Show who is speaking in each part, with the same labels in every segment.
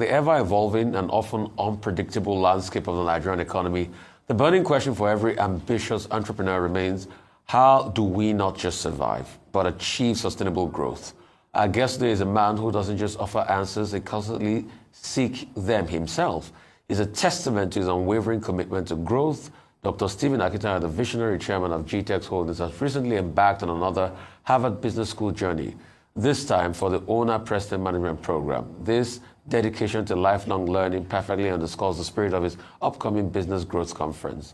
Speaker 1: the ever-evolving and often unpredictable landscape of the Nigerian economy, the burning question for every ambitious entrepreneur remains, how do we not just survive, but achieve sustainable growth? Our guest today is a man who doesn't just offer answers, he constantly seeks them himself. He's a testament to his unwavering commitment to growth. Dr. Stephen Akintayo, the visionary chairman of GTEx Holdings, has recently embarked on another Harvard Business School journey, this time for the Owner President Management Program. This dedication to lifelong learning perfectly underscores the spirit of his upcoming Business Growth Conference.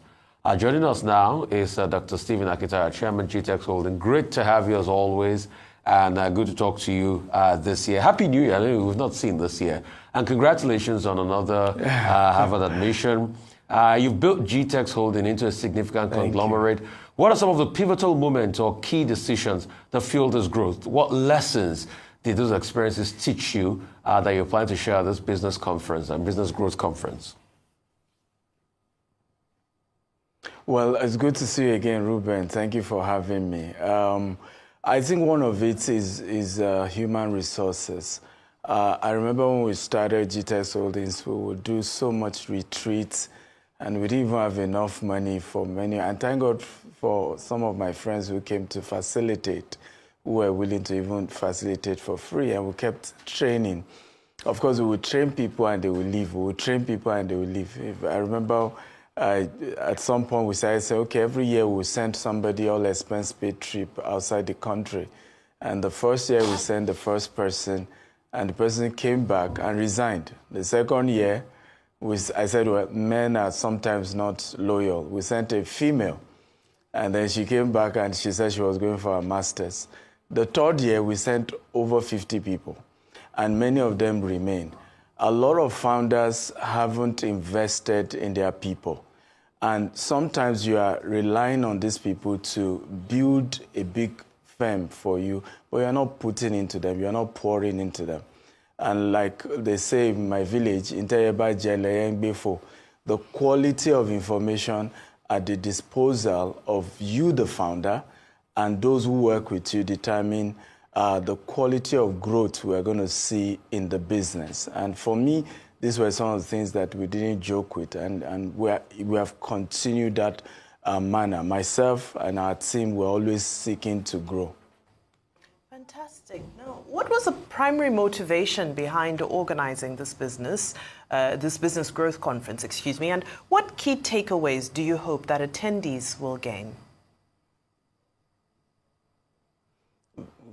Speaker 1: Joining us now is Dr. Stephen Akintayo, chairman GTEx Holdings. Great to have you as always, and good to talk to you this year. Happy New Year. I know we've not seen this year. And congratulations on another Harvard admission. You've built GTEx Holdings into a significant conglomerate. What are some of the pivotal moments or key decisions that fueled this growth? What lessons did those experiences teach you that you plan to share at this business conference and business growth conference?
Speaker 2: Well, it's good to see you again, Ruben. Thank you for having me. I think one of it is human resources. I remember when we started GTEx Holdings, we would do so much retreats, and we didn't even have enough money for many. And thank God for some of my friends who came to facilitate, who were willing to even facilitate for free, and we kept training. Of course, we would train people and they would leave. We would train people and they would leave. I remember at some point we started saying, okay, every year we send somebody all expense paid trip outside the country. And the first year we sent the first person, and the person came back and resigned. The second year, I said, well, men are sometimes not loyal. We sent a female, and then she came back and she said she was going for a master's. The third year, we sent over 50 people, and many of them remain. A lot of founders haven't invested in their people, and sometimes you are relying on these people to build a big firm for you, but you're not putting into them, you're not pouring into them. And like they say in my village, the quality of information at the disposal of you, the founder, and those who work with you determine the quality of growth we're going to see in the business. And for me, these were some of the things that we didn't joke with, and we have continued that manner. Myself and our team were always seeking to grow.
Speaker 3: Fantastic. Now, what was the primary motivation behind organizing this business growth conference, and what key takeaways do you hope that attendees will gain?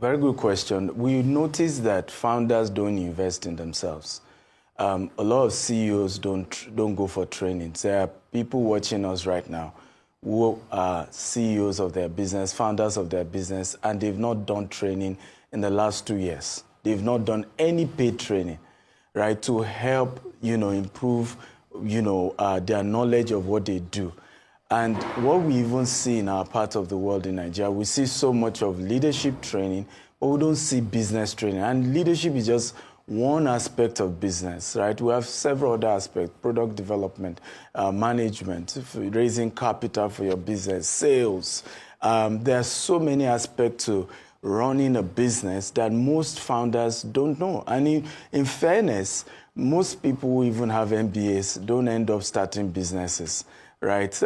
Speaker 2: Very good question. We notice that founders don't invest in themselves. A lot of CEOs don't go for trainings. There are people watching us right now who are CEOs of their business, founders of their business, and they've not done training in the last 2 years. They've not done any paid training, right, to help, improve, their knowledge of what they do. And what we even see in our part of the world in Nigeria, we see so much of leadership training, but we don't see business training. And leadership is just one aspect of business, right? We have several other aspects: product development, management, raising capital for your business, sales. There are so many aspects to running a business that most founders don't know. And in fairness, most people who even have MBAs don't end up starting businesses, right?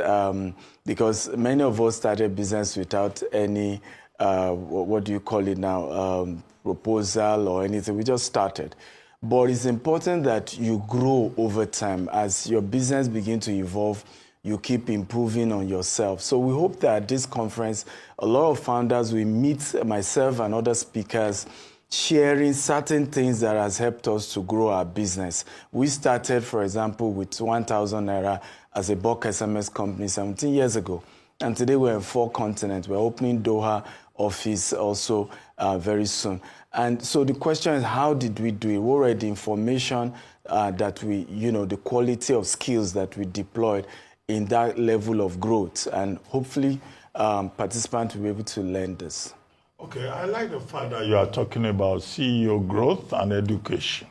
Speaker 2: Because many of us started business without any, what do you call it now, proposal or anything. We just started. But it's important that you grow over time. As your business begins to evolve, you keep improving on yourself. So we hope that at this conference, a lot of founders will meet myself and other speakers sharing certain things that has helped us to grow our business. We started, for example, with 1,000 Naira as a bulk SMS company 17 years ago. And today we're in 4 continents. We're opening Doha office also very soon. And so the question is, how did we do it? What were the information that we, the quality of skills that we deployed in that level of growth? And hopefully participants will be able to learn this.
Speaker 4: Okay, I like the fact that you are talking about CEO growth and education.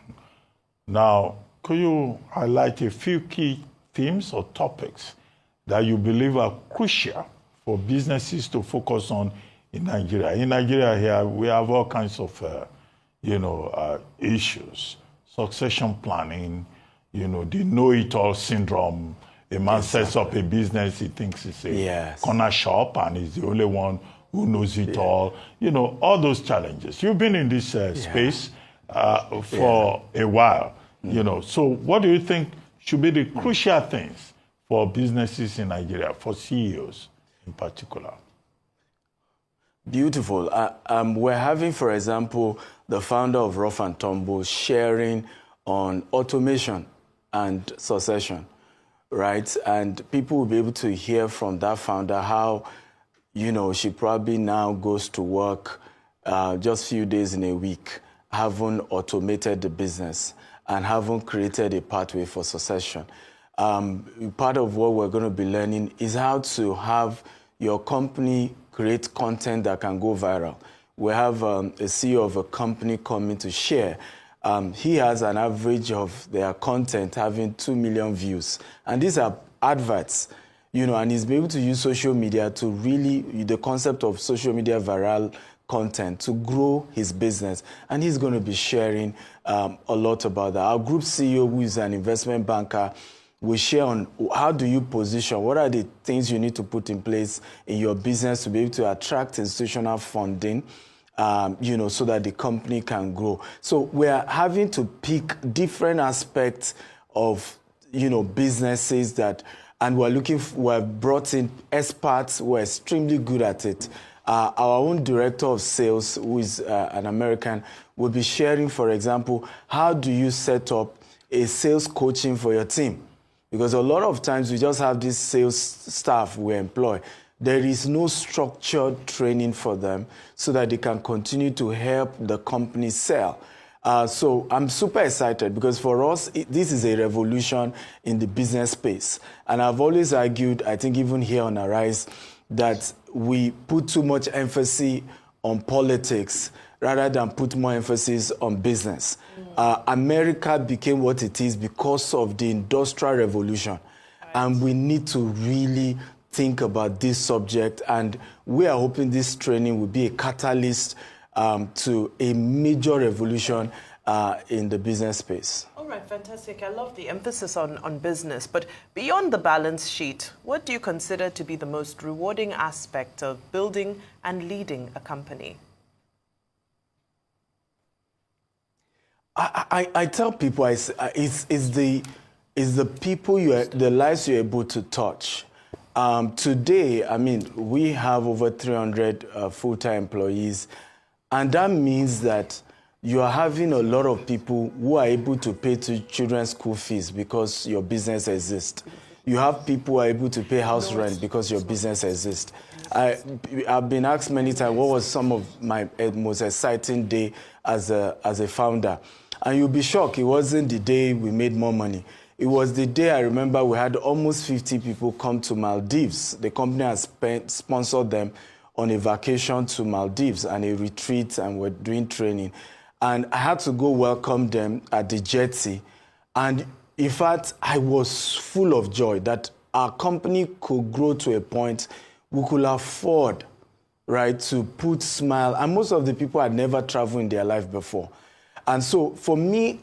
Speaker 4: Now, could you highlight a few key themes or topics that you believe are crucial for businesses to focus on in Nigeria? In Nigeria here, we have all kinds of, issues. succession planning, you know, the know-it-all syndrome. A man sets up a business, he thinks it's a corner shop and he's the only one who knows it all. You know, all those challenges. You've been in this space for a while, you know. So what do you think should be the crucial things for businesses in Nigeria, for CEOs in particular?
Speaker 2: Beautiful. We're having, for example, the founder of Rough and Tumble sharing on automation and succession, right? And people will be able to hear from that founder how, you know, she probably now goes to work just a few days in a week, having automated the business and having created a pathway for succession. Part of what we're going to be learning is how to have your company create content that can go viral. We have a CEO of a company coming to share. He has an average of their content having 2 million views. And these are adverts, you know, and he's been able to use social media to really, the concept of social media viral content to grow his business. And he's going to be sharing a lot about that. Our group CEO, who is an investment banker, will share on how do you position, what are the things you need to put in place in your business to be able to attract institutional funding, you know, so that the company can grow. So we are having to pick different aspects of, you know, businesses that, and we're brought in experts who are extremely good at it. Our own director of sales, who is an American, will be sharing, for example, how do you set up a sales coaching for your team? Because a lot of times we just have this sales staff we employ. There is no structured training for them so that they can continue to help the company sell. So I'm super excited because for us, this is a revolution in the business space. And I've always argued, I think even here on Arise, that we put too much emphasis on politics rather than put more emphasis on business. America became what it is because of the Industrial Revolution. Right. And we need to really think about this subject. And we are hoping this training will be a catalyst to a major revolution in the business space.
Speaker 3: All right, fantastic. I love the emphasis on business. But beyond the balance sheet, what do you consider to be the most rewarding aspect of building and leading a company?
Speaker 2: I tell people it's the people the lives you're able to touch. Today, I mean, we have over 300 full-time employees, and that means that you are having a lot of people who are able to pay to children's school fees because your business exists. You have people who are able to pay house rent because your business exists. I've been asked many times what was some of my most exciting day as a founder. And you'll be shocked, it wasn't the day we made more money. It was the day I remember we had almost 50 people come to Maldives. The company has sponsored them on a vacation to Maldives and a retreat, and we're doing training. And I had to go welcome them at the jetty. And in fact, I was full of joy that our company could grow to a point we could afford, right, to put smile. And most of the people had never traveled in their life before. And so for me,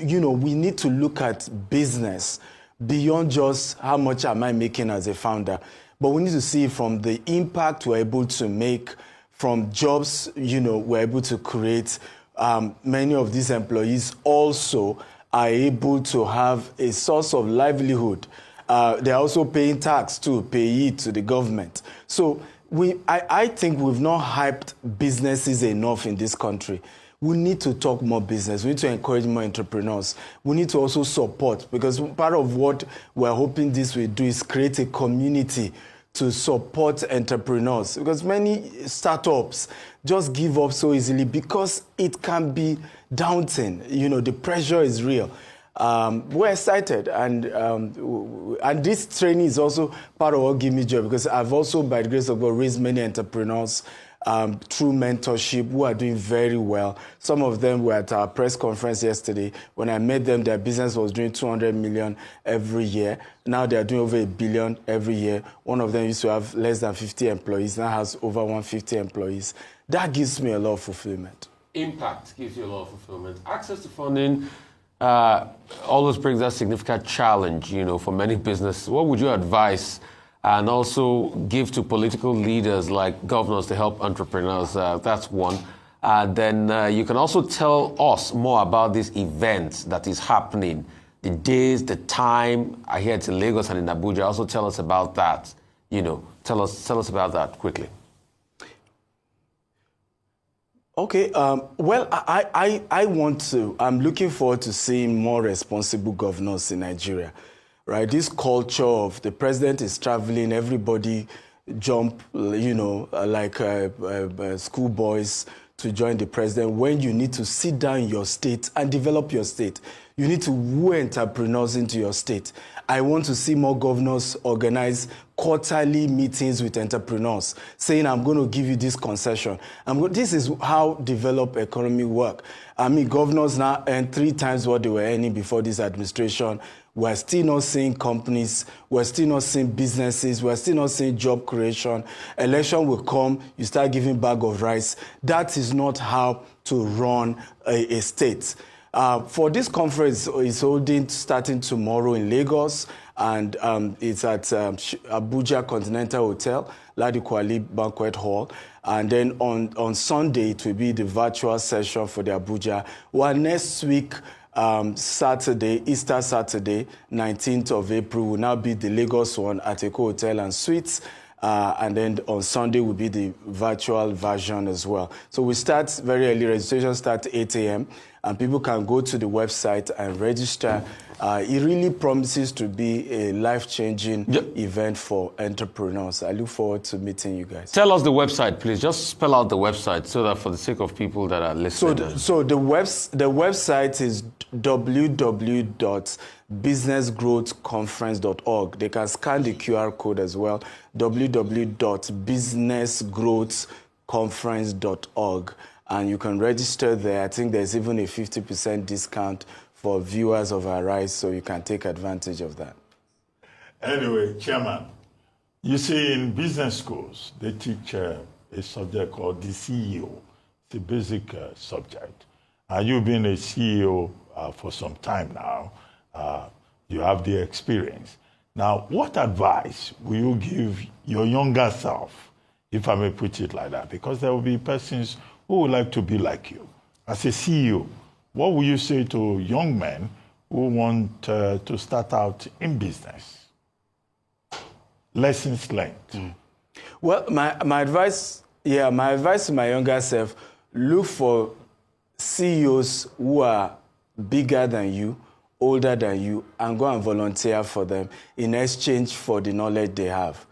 Speaker 2: you know, we need to look at business beyond just how much am I making as a founder, but we need to see from the impact we're able to make, from jobs, you know, we're able to create. Many of these employees also are able to have a source of livelihood. They're also paying tax too, pay it to the government. So I think we've not hyped businesses enough in this country. We need to talk more business. We need to encourage more entrepreneurs. We need to also support, because part of what we're hoping this will do is create a community to support entrepreneurs. Because many startups just give up so easily because it can be daunting. You know, the pressure is real. We're excited, and this training is also part of what gives me joy, because I've also, by the grace of God, raised many entrepreneurs through mentorship who are doing very well. Some of them were at our press conference yesterday. When I met them, their business was doing 200 million every year. Now they're doing over $1 billion every year. One of them used to have less than 50 employees, now has over 150 employees. That gives me a lot of fulfillment.
Speaker 1: Impact gives you a lot of fulfillment. Access to funding always brings that significant challenge, for many businesses. What would you advise and also give to political leaders like governors to help entrepreneurs? That's one. Then you can also tell us more about this event that is happening, the days, the time. I hear it's in Lagos and in Abuja. Also tell us about that. Tell us about that quickly.
Speaker 2: Okay. Well, I'm looking forward to seeing more responsible governors in Nigeria, right? This culture of the president is traveling, everybody jump, like schoolboys to join the president, when you need to sit down in your state and develop your state. You need to woo entrepreneurs into your state. I want to see more governors organize quarterly meetings with entrepreneurs, saying, I'm going to give you this concession. This is how developed economy work. I mean, governors now earn 3 times what they were earning before this administration. We're still not seeing companies. We're still not seeing businesses. We're still not seeing job creation. Election will come. You start giving bag of rice. That is not how to run a state. For this conference, it's holding starting tomorrow in Lagos, and it's at Abuja Continental Hotel, Ladi Kwali Banquet Hall. And then on Sunday, it will be the virtual session for the Abuja. While next week, Saturday, Easter Saturday, 19th of April, will now be the Lagos one at Eco Hotel and Suites. And then on Sunday will be the virtual version as well. So we start very early. Registration starts at 8 a.m. and people can go to the website and register. It really promises to be a life-changing event for entrepreneurs. I look forward to meeting you guys.
Speaker 1: Tell us the website, please. Just spell out the website so that for the sake of people that are listening.
Speaker 2: So the website is www.businessgrowthconference.org. They can scan the QR code as well, www.businessgrowthconference.org. And you can register there. I think there's even a 50% discount for viewers of Arise, so you can take advantage of that.
Speaker 4: Anyway, Chairman, you see in business schools, they teach a subject called the CEO. It's a basic subject. And you've been a CEO for some time now. You have the experience. Now, what advice will you give your younger self, if I may put it like that? Because there will be persons who would like to be like you. As a CEO, what will you say to young men who want to start out in business? Lessons learned.
Speaker 2: Well, my advice to my younger self, look for CEOs who are bigger than you, older than you, and go and volunteer for them in exchange for the knowledge they have.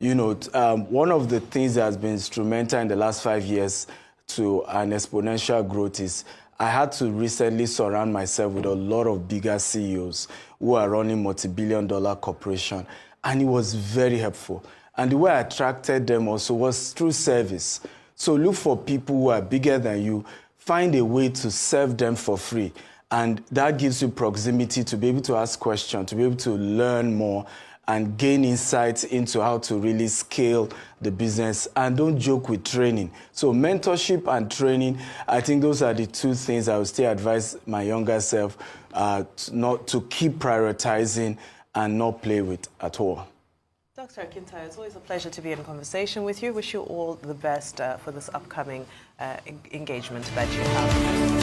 Speaker 2: One of the things that has been instrumental in the last 5 years to an exponential growth is I had to recently surround myself with a lot of bigger CEOs who are running multi-billion-dollar corporations, and it was very helpful. And the way I attracted them also was through service. So look for people who are bigger than you, find a way to serve them for free, and that gives you proximity to be able to ask questions, to be able to learn more, and gain insights into how to really scale the business. And don't joke with training. So mentorship and training, I think those are the 2 things I would still advise my younger self not to keep prioritizing and not play with at all.
Speaker 3: Dr. Akintayo, it's always a pleasure to be in conversation with you. Wish you all the best for this upcoming engagement that you have.